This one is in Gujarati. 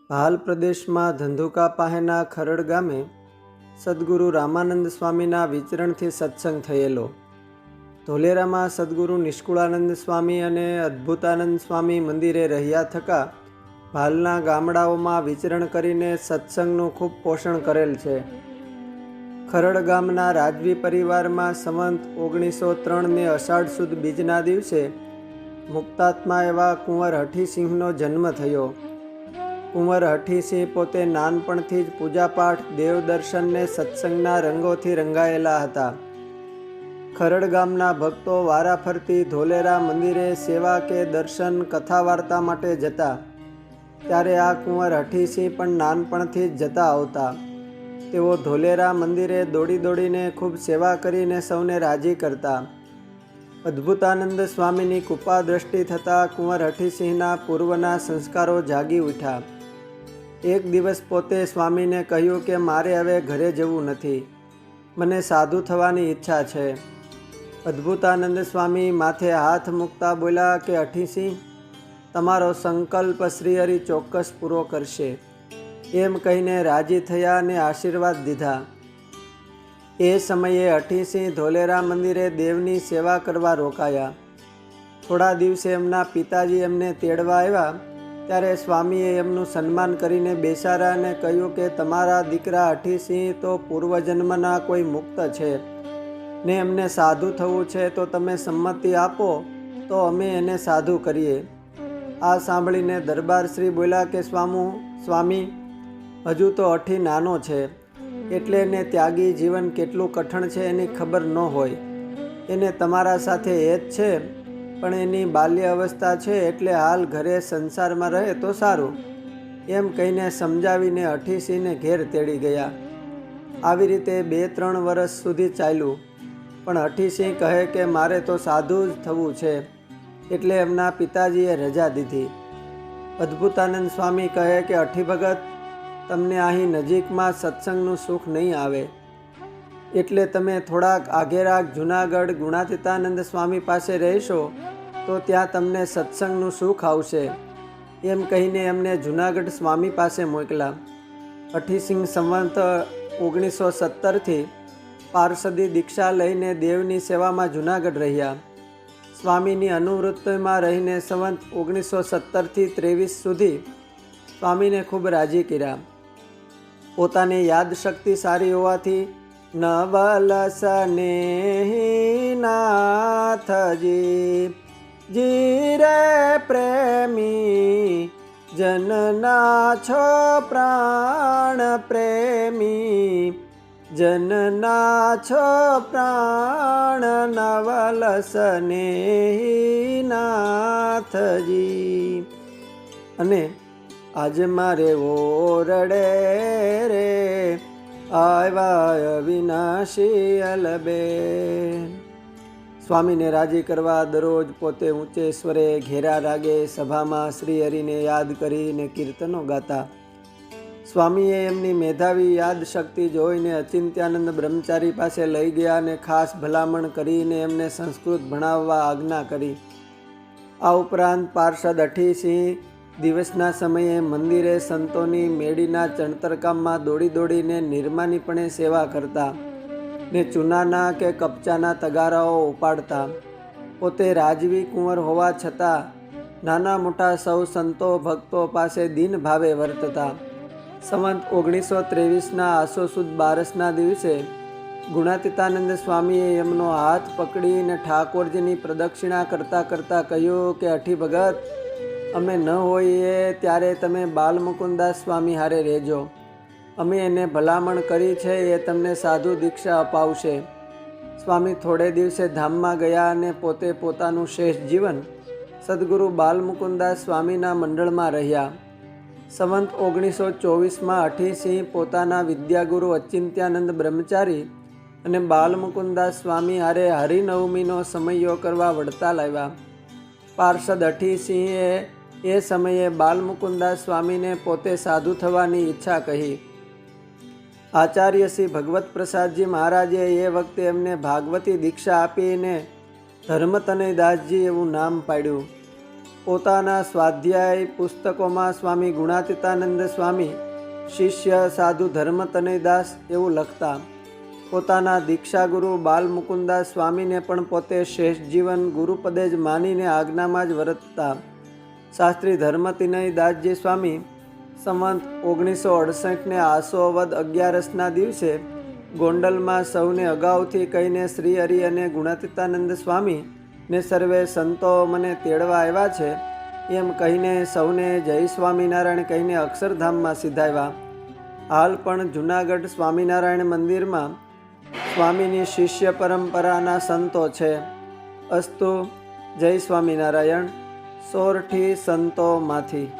હાલ પ્રદેશમાં ધંધુકા પાસેના ખરડ ગામે સદગુરુ રામાનંદ સ્વામીના વિચરણથી સત્સંગ થયેલો. ધોલેરામાં સદગુરુ નિષ્કુળાનંદ સ્વામી અને અદ્ભુતાનંદ સ્વામી મંદિરે રહ્યા થકા ભાલના ગામડાઓમાં વિચરણ કરીને સત્સંગનું ખૂબ પોષણ કરેલ છે. ખરડ ગામના રાજવી પરિવારમાં સંવંત 1903 અષાઢ સુદ બીજના દિવસે મુક્તાત્મા એવા કુંવર હઠીસિંહનો જન્મ થયો. કુંવર હઠીસિંહ પોતે નાનપણથી જ પૂજાપાઠ, દેવદર્શનને સત્સંગના રંગોથી રંગાયેલા હતા. ખરડ ગામના ભક્તો વારાફરતી ધોલેરા મંદિરે સેવા કે દર્શન, કથા વાર્તા માટે જતા. ત્યારે આ કુંવર હઠીસિંહ પણ નાનપણથી જ જતા આવતા. તેઓ ધોલેરા મંદિરે દોડી દોડીને ખૂબ સેવા કરીને સૌને રાજી કરતા. અદ્ભુતાનંદ સ્વામીની કૃપા દ્રષ્ટિ થતાં કુંવર હઠીસિંહના પૂર્વના સંસ્કારો જાગી ઉઠ્યા. એક દિવસ પોતે સ્વામીને કહ્યું કે મારે હવે ઘરે જવું નથી, મને સાધુ થવાની ઈચ્છા છે. અદ્ભુતાનંદ સ્વામી માથે હાથ મૂકતા બોલ્યા કે હઠીસિંહ, તમારો સંકલ્પ શ્રીહરિ ચોક્કસ પૂરો કરશે. એમ કહીને રાજી થયા અને આશીર્વાદ દીધા. એ સમયે હઠીસિંહ ધોલેરા મંદિરે દેવની સેવા કરવા રોકાયા. થોડા દિવસે એમના પિતાજી એમને તેડવા આવ્યા. ત્યારે સ્વામીએ એમનું સન્માન કરીને બેસાડ્યા અને કહ્યું કે તમારા દીકરા હઠીસિંહ તો પૂર્વજન્મના કોઈ મુક્ત છે ને એમને સાધુ થવું છે, તો તમે સંમતિ આપો તો અમે એને સાધુ કરીએ. આ સાંભળીને દરબારશ્રી બોલ્યા કે સ્વામી, હજુ તો હઠી નાનો છે, એટલે એને ત્યાગી જીવન કેટલું કઠણ છે એની ખબર ન હોય. એને તમારા સાથે એ જ છે, પણ એની બાલ્ય અવસ્થા છે, એટલે હાલ ઘરે સંસારમાં રહે તો સારું. એમ કહીને સમજાવીને હઠીસિંહને ઘેર તેડી ગયા. આવી રીતે 2-3 વર્ષ સુધી ચાલ્યું. પણ હઠીસિંહ કહે કે મારે તો સાધુ જ થવું છે, એટલે એમના પિતાજીએ રજા દીધી. અદ્ભુતાનંદ સ્વામી કહે કે હઠી ભગત, તમને અહીં નજીકમાં સત્સંગનું સુખ નહીં આવે, એટલે તમે થોડાક આગેરાગ જૂનાગઢ ગુણાતીતાનંદ સ્વામી પાસે રહેશો તો ત્યાં તમને સત્સંગનું સુખ આવશે. એમ કહીને એમને જૂનાગઢ સ્વામી પાસે મોકલા. હઠીસિંહ સંવંત 1917 પાર્ષદી દીક્ષા લઈને દેવની સેવામાં જૂનાગઢ રહ્યા. સ્વામીની અનુવૃત્તિમાં રહીને સંવંત 1917 થી 23 સુધી સ્વામીને ખૂબ રાજી કર્યા. પોતાની યાદશક્તિ સારી હોવાથી નવલસ નાથજી જીરે પ્રેમી જનના છો પ્રાણ પ્રેમી, જનના છો પ્રાણ નવલસ નાથજી. અને આજ મારે ઓરડે રે આવ્યા અવિનાશી અલબેન. સ્વામીને રાજી કરવા દરરોજ પોતે ઊંચે સ્વરે ઘેરા રાગે સભામાં શ્રીહરિને યાદ કરીને કીર્તનો ગાતા. સ્વામીએ એમની મેધાવી યાદ શક્તિ જોઈને અચિંત્યાનંદ બ્રહ્મચારી પાસે લઈ ગયા અને ખાસ ભલામણ કરીને એમને સંસ્કૃત ભણાવવા આજ્ઞા કરી. આ ઉપરાંત પાર્ષદ હઠીસિંહ દિવસના સમયે મંદિરે સંતોની મેળીના ચણતરકામમાં દોડી દોડીને નિર્માનીપણે સેવા કરતા ને ચૂનાના કે કપચાના તગારાઓ ઉપાડતા. પોતે રાજવી કુંવર હોવા છતાં નાના મોટા સૌ સંતો ભક્તો પાસે દિન ભાવે વર્તતા. સંવંત 1923 આસો સુદ 12ના દિવસે ગુણાતીતાનંદ સ્વામીએ એમનો હાથ પકડીને ઠાકોરજીની પ્રદક્ષિણા કરતાં કરતાં કહ્યું કે હઠી ભગત, અમે ન હોઈએ ત્યારે તમે બાલમુકુદાસ સ્વામી હારે રહેજો. અમે એને ભલામણ કરી છે, એ તમને સાધુ દીક્ષા અપાવશે. સ્વામી થોડે દિવસે ધામમાં ગયા અને પોતે પોતાનું શેષ જીવન સદગુરુ બાલમુકુદાસ સ્વામીના મંડળમાં રહ્યા. સંવંત 1924 હઠીસિંહ પોતાના વિદ્યાગુરુ અચિંત્યાનંદ બ્રહ્મચારી અને બાલમુકુદાસ સ્વામી હારે હરિનવમીનો સમયો કરવા વડતાલ આવ્યા. પાર્ષદ હઠીસિંહે એ સમયે બાલમુકુદાસ સ્વામીને પોતે સાધુ થવાની ઈચ્છા કહી. આચાર્ય શ્રી ભગવત પ્રસાદજી મહારાજે એ વખતે એમને ભાગવતી દીક્ષા આપીને ધર્મતનયદાસજી એવું નામ પાડ્યું. પોતાના સ્વાધ્યાય પુસ્તકોમાં સ્વામી ગુણાતીતાનંદ સ્વામી શિષ્ય સાધુ ધર્મતનયદાસ એવું લખતા. પોતાના દીક્ષાગુરુ બાલમુકુદાસ સ્વામીને પણ પોતે શ્રેષ્ઠ જીવન ગુરુપદે જ માનીને આજ્ઞામાં જ વર્તતા. શાસ્ત્રી ધર્મતનયદાસજી સ્વામી સંવંત 1968 આસો વદ 11ના દિવસે ગોંડલમાં સૌને અગાઉથી કહીને શ્રી હરિ અને ગુણાતીતાનંદ સ્વામી ને સર્વે સંતો મને તેડવા આવ્યા છે એમ કહીને સૌને જય સ્વામિનારાયણ કહીને અક્ષરધામમાં સીધાવ્યા. હાલ પણ જૂનાગઢ સ્વામિનારાયણ મંદિરમાં સ્વામીની શિષ્ય પરંપરાના સંતો છે. અસ્તુ. જય સ્વામિનારાયણ. સોરઠી સંતોમાંથી.